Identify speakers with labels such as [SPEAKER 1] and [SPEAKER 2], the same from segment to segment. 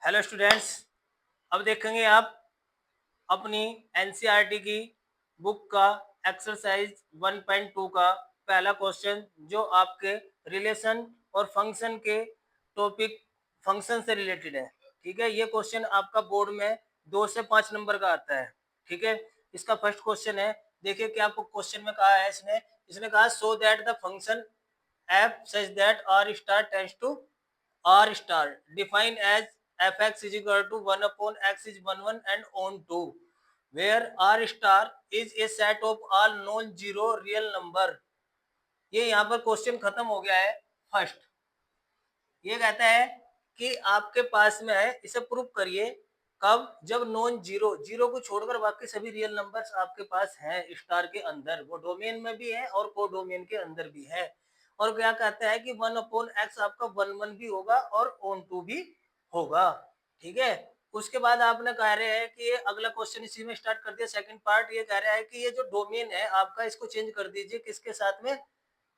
[SPEAKER 1] Hello students, अब देखेंगे आप अपनी एनसीईआरटी की बुक का एक्सरसाइज 1.2 का पहला क्वेश्चन, जो आपके रिलेशन और फंक्शन के टॉपिक फंक्शन से रिलेटेड है। ठीक है, ये क्वेश्चन आपका बोर्ड में 2 से 5 नंबर का आता है। ठीक है, इसका फर्स्ट क्वेश्चन है। देखिए क्या आपको क्वेश्चन में कहा है, इसने कहा so that the function f such that r star tends to r star defined as fx is equal to 1 upon x is 1 1 and on 2 where r star is a set of all non-zero real number। ये यहाँ पर question खत्म हो गया है। First ये कहता है कि आपके पास में है, इसे प्रूव करिए। कब? जब नॉन जीरो, जीरो को छोड़कर बाकी सभी रियल नंबर्स आपके पास हैं स्टार के अंदर, वो डोमेन में भी है और कोडोमेन के अंदर भी है। और क्या कहता है कि 1 अपॉन एक्स आपका 1 1 भी होगा और ऑन 2 भी होगा। ठीक है, उसके बाद आपने कह रहे हैं कि ये अगला क्वेश्चन इसी में स्टार्ट कर दिया। सेकंड पार्ट ये कह रहा है कि ये जो डोमेन है आपका, इसको चेंज कर दीजिए किसके साथ में?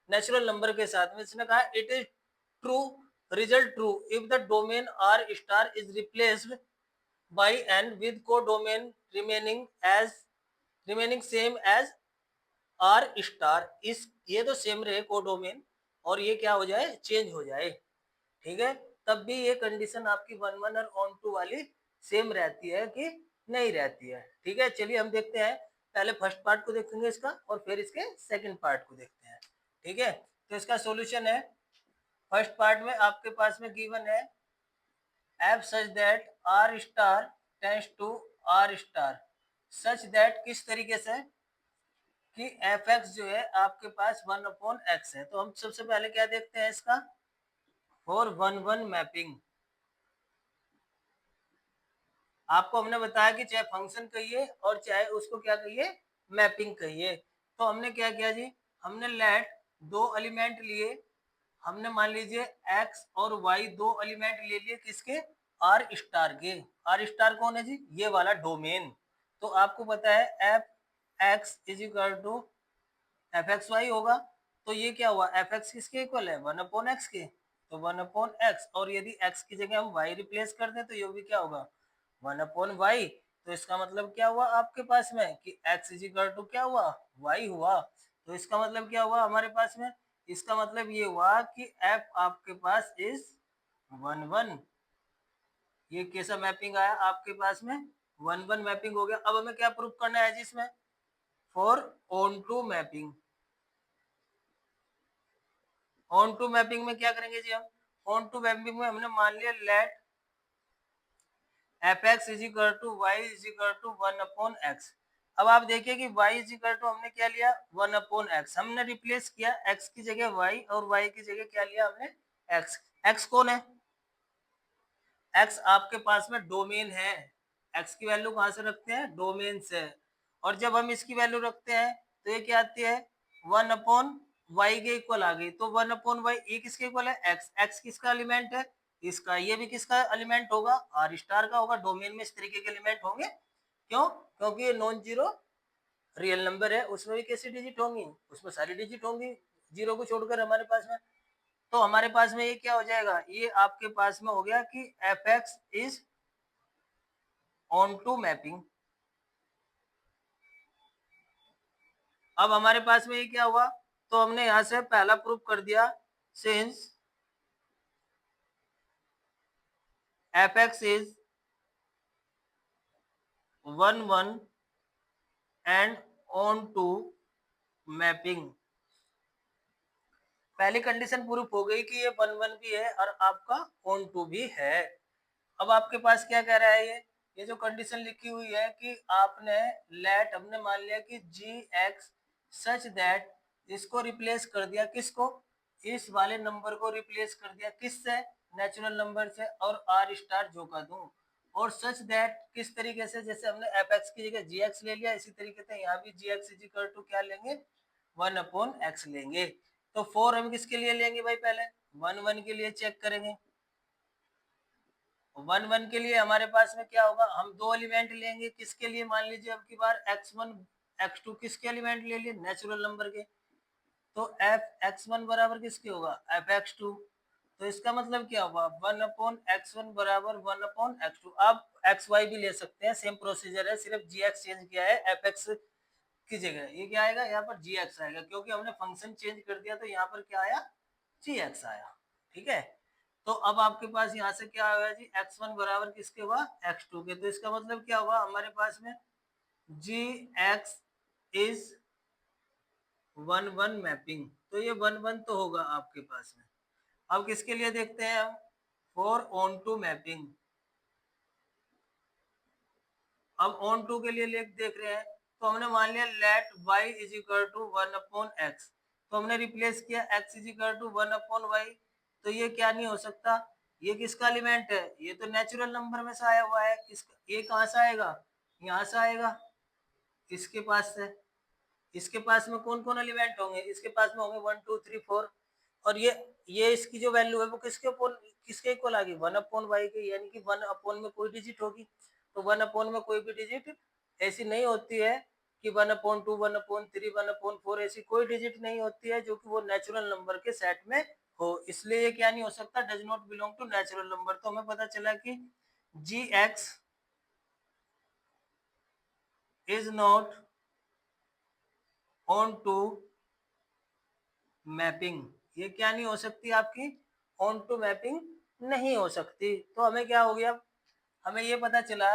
[SPEAKER 1] नेचुरल नंबर के साथ में। इसने कहा it is true, result true if the domain r star is replaced by n with codomain remaining same as r star। इस ये तो सेम रहे कोडोमेन, और ये क्या हो जाए? चेंज हो जाए। ठीक है, तब भी ये कंडीशन आपकी 1 1 और ऑन 2 वाली सेम रहती है कि नहीं रहती है। ठीक है, चलिए हम देखते हैं। पहले फर्स्ट पार्ट को देखेंगे इसका, और फिर इसके सेकंड पार्ट को देखते हैं। ठीक है, तो इसका सॉल्यूशन है। फर्स्ट पार्ट में आपके पास में गिवन है f such that r star tends to r star such that किस तरीके से कि fx जो है आपके पास 1 अपॉन x है। तो हम सबसे पहले क्या देखते हैं इसका? For 1 1 mapping. आपको हमने बताया कि चाहे फंक्शन कहिए और चाहे उसको क्या कहिए, मैपिंग कहिए। तो हमने क्या किया जी, हमने लेट दो एलिमेंट लिए। हमने मान लीजिए x और y दो एलिमेंट ले लिए किसके? r स्टार के। r स्टार कौन है जी? ये वाला डोमेन। तो आपको पता है F X is equal to F X Y होगा। तो ये क्या हुआ? एफ एक्स किसके इक्वल है? 1 अपॉन एक्स के। तो 1 अपॉन एक्स, और यदि x की जगह हम y रिप्लेस कर दें तो ये भी क्या होगा? 1 अपॉन वाई। तो इसका मतलब क्या हुआ आपके पास में कि x इज इक्वल टू क्या हुआ? y हुआ। तो इसका मतलब क्या हुआ हमारे पास में? इसका मतलब ये हुआ कि f आपके पास इज 1 1। ये कैसा मैपिंग आया आपके पास में? 1 1 मैपिंग हो गया। अब हमें क्या प्रूफ करना है जी इसमें? For onto mapping. Onto mapping में क्या करेंगे जी हम? ऑन टू मैपिंग में हमने मान लिया let F X is equal to Y is equal to 1 upon X. अब आप देखिए कि y इज इक्वल टू हमने क्या लिया? 1 अपॉन एक्स। हमने रिप्लेस किया x की जगह y, और y की जगह क्या लिया हमने? x। x कौन है? x आपके पास में डोमेन है। x की वैल्यू कहां से रखते हैं? डोमेन से। और जब हम इसकी वैल्यू रखते हैं तो ये क्या आती है? 1 अपॉन वाई के इक्वल आ गई। तो 1 अपॉन वाई ये किसके इक्वल है? x। x किसका एलिमेंट है? इसका। ये भी किसका एलिमेंट होगा? आर स्टार का होगा। डोमेन में इस तरीके के एलिमेंट होंगे। क्यों? क्योंकि ये नॉन जीरो रियल नंबर है। उसमें भी कैसी डिजिट होंगी? उसमें सारी डिजिट होंगी, जीरो को छोड़कर हमारे पास में। तो हमारे पास में ये क्या हो जाएगा? ये आपके पास में हो गया कि F X is onto mapping. अब हमारे पास में ये क्या हुआ? तो हमने यहां से पहला प्रूफ कर दिया, since F X is 1 1 and onto mapping. पहली कंडीशन प्रूफ हो गई कि ये 1 1 भी है और आपका ऑन टू भी है। अब आपके पास क्या कह रहा है? ये जो कंडीशन लिखी हुई है कि आपने लेट, हमने मान लिया कि जी एक्स सच दैट, इसको रिप्लेस कर दिया किसको? इस वाले नंबर को रिप्लेस कर दिया किससे? नेचुरल नंबर से, और आर स्टार जो का दूं। और सच दैट किस तरीके से? जैसे हमने एफ एक्स की जगह जी एक्स ले लिया, इसी तरीके से यहाँ भी जी एक्स इज इक्वल टू क्या लेंगे? 1 अपॉन एक्स लेंगे। तो 4 हम किसके लिए लेंगे भाई? पहले 1 1 के लिए चेक करेंगे। 1 1 के लिए हमारे पास में क्या होगा? हम दो एलिमेंट लेंगे किसके लिए? मान लीजिए अब की बार x1 x2 किसके एलिमेंट ले लिए? नेचुरल नंबर के। तो f x1 बराबर किसके होगा? f x2। तो इसका मतलब क्या हुआ, 1/x1 बराबर 1/x2। आप एक्स वाई भी ले सकते हैं, सेम प्रोसीजर है, सिर्फ जी एक्स चेंज किया है एफ एक्स की जगह। ये क्या आएगा, यहाँ पर जी एक्स आएगा, क्योंकि हमने फंक्शन चेंज कर दिया तो यहाँ पर क्या आया, जी एक्स आया। ठीक है, तो अब आपके पास यहाँ से क्या आएगा जी, x1 बराबर किसके हुआ, x2 के। तो इसका मतलब क्या हुआ हमारे पास में, जी एक्स इज 1/1 मैपिंग। तो ये 1/1 तो होगा आपके पास में। अब किसके लिए देखते हैं हम, फॉर ऑन टू मैपिंग। अब ऑन टू के लिए देख रहे हैं, तो हमने मान लिया let y is equal to 1/x। तो हमने रिप्लेस किया x is equal to 1/y। तो ये क्या नहीं हो सकता, ये किसका एलिमेंट है, ये तो नेचुरल नंबर में से आया हुआ है। किसका, ये कहाँ से आएगा, यहाँ से आएगा, इसके पास से। इसके पास में कौन कौन एलिमेंट होंगे, इसके पास में होंगे 1 2 3 4। और ये इसकी जो वैल्यू है वो किसके इक्वल आ गई, 1/y के, यानी कि 1 में कोई डिजिट होगी। तो 1 में कोई भी डिजिट ऐसी नहीं होती है कि 1/2 1/3 1/4, ऐसी कोई डिजिट नहीं होती है जो कि वो नेचुरल नंबर के सेट में हो। इसलिए ये क्या नहीं हो सकता, does not belong to natural number. तो हमें पता चला कि G x is not onto mapping. ये क्या नहीं हो सकती आपकी, ऑन टू मैपिंग नहीं हो सकती। तो हमें क्या हो गया, हमें ये पता चला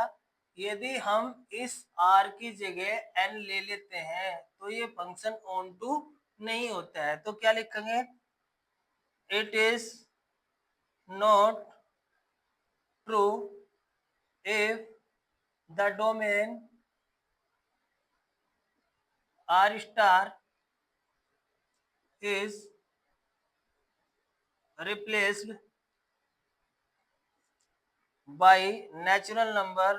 [SPEAKER 1] यदि हम इस r की जगह n ले लेते हैं तो ये फंक्शन ऑन टू नहीं होता है। तो क्या लिखेंगे, it is not true if the domain r star is replaced by natural number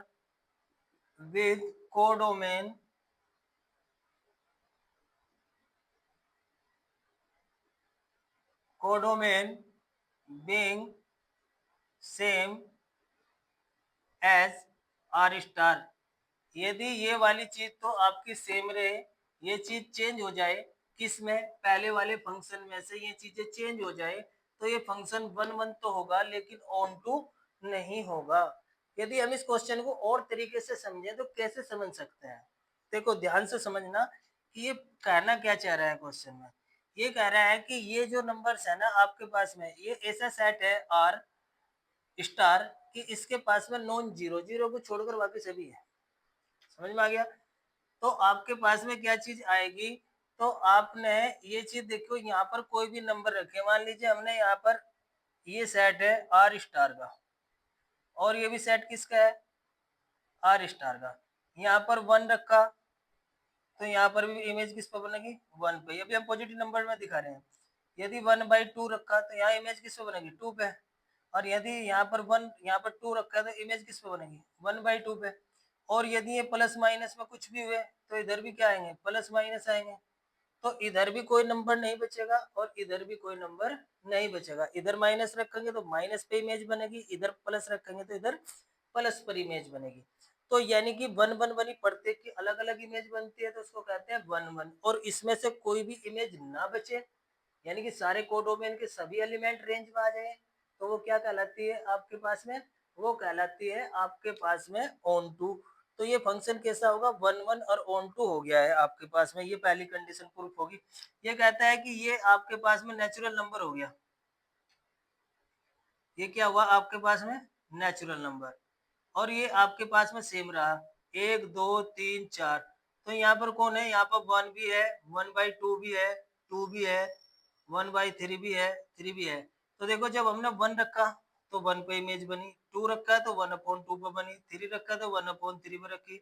[SPEAKER 1] with codomain being same as r star. यदि ये वाली चीज तो आपकी सेम रहे, ये चीज चेंज हो जाए, किस में, पहले वाले फंक्शन में से ये चीजें चेंज हो जाए, तो ये फंक्शन 1/1 तो होगा लेकिन ऑन टू नहीं होगा। यदि हम इस क्वेश्चन को और तरीके से समझें तो कैसे समझ सकते हैं, देखो ध्यान से समझना कि ये कहना क्या चाह रहा है क्वेश्चन में। ये कह रहा है कि ये जो नंबर्स है ना आपके पास में, ये ऐसा सेट है आर स्टार कि इसके पास में नॉन जीरो, जीरो को छोड़कर बाकी सभी है। समझ में आ गया। तो आपके पास में क्या चीज आएगी, तो आपने ये चीज देखो, यहाँ पर कोई भी नंबर रखे, मान लीजिए हमने यहाँ पर ये सेट है आर स्टार का, और ये भी सेट किसका है, आर स्टार का। यहाँ पर 1 रखा तो यहाँ पर भी इमेज किस पर बनेगी, 1 पे। अभी हम पॉजिटिव नंबर में दिखा रहे हैं। यदि 1/2 रखा तो यहाँ इमेज किस पे बनेगी, 2 पे। और यदि यहाँ पर 1, यहाँ पर 2 रखा है तो इमेज किस पे बनेगी, 1/2 पे। और यदि ये प्लस माइनस में कुछ भी हुए तो इधर भी क्या आएंगे, प्लस माइनस आएंगे। तो इधर भी कोई नंबर नहीं बचेगा और इधर भी कोई नंबर नहीं बचेगा। इधर माइनस रखेंगे तो माइनस पे इमेज बनेगी, इधर प्लस रखेंगे तो इधर प्लस पर इमेज बनेगी। तो यानी कि 1/1 ही प्रत्येक की अलग अलग इमेज बनती है, तो उसको कहते हैं 1/1। और इसमें से कोई भी इमेज ना बचे, यानी कि सारे कोडोमेन के सभी एलिमेंट रेंज में आ जाए, तो वो क्या कहलाती है आपके पास में, वो कहलाती है आपके पास में ऑन टू। तो ये फंक्शन कैसा होगा, 1/1 और ऑन टू हो गया है आपके पास में, ये पहली कंडीशन प्रूफ होगी। ये कहता है कि ये आपके पास में नेचुरल नंबर हो गया, ये क्या हुआ आपके पास में, नेचुरल नंबर। और ये आपके पास में सेम रहा, 1 2 3 4। तो यहाँ पर कौन है, यहाँ पर 1 भी है, 1/2 भी है, 2 भी है, 1/3 भी है, 3 भी है। तो देखो जब हमने 1 रखा तो 1 पे इमेज बनी, 2 रखा है तो 1/2 पे बनी, 3 रखा तो 1/3 पे रखी,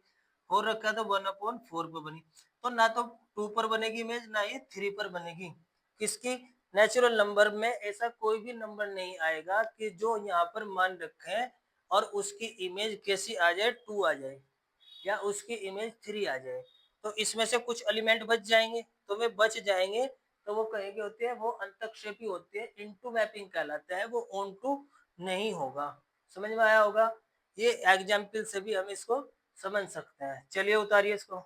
[SPEAKER 1] 4 रखा तो 1/4 पे बनी। तो ना तो 2 पर बनेगी इमेज, ना ही 3 पर बनेगी। किसकी, नेचुरल नंबर में ऐसा कोई भी नंबर नहीं आएगा कि जो यहाँ पर मान रखे और उसकी इमेज कैसी आ जाए, 2 आ जाए या उसकी इमेज 3 आ जाए। तो इसमें से कुछ एलिमेंट बच जाएंगे, तो वे बच जाएंगे तो वो कहेंगे होते हैं, वो अंतक्षेपी होते हैं, इनटू मैपिंग कहलाता है, वो ऑन टू नहीं होगा। समझ में आया होगा, ये एग्जाम्पल से भी हम इसको समझ सकते हैं। चलिए उतारिए इसको।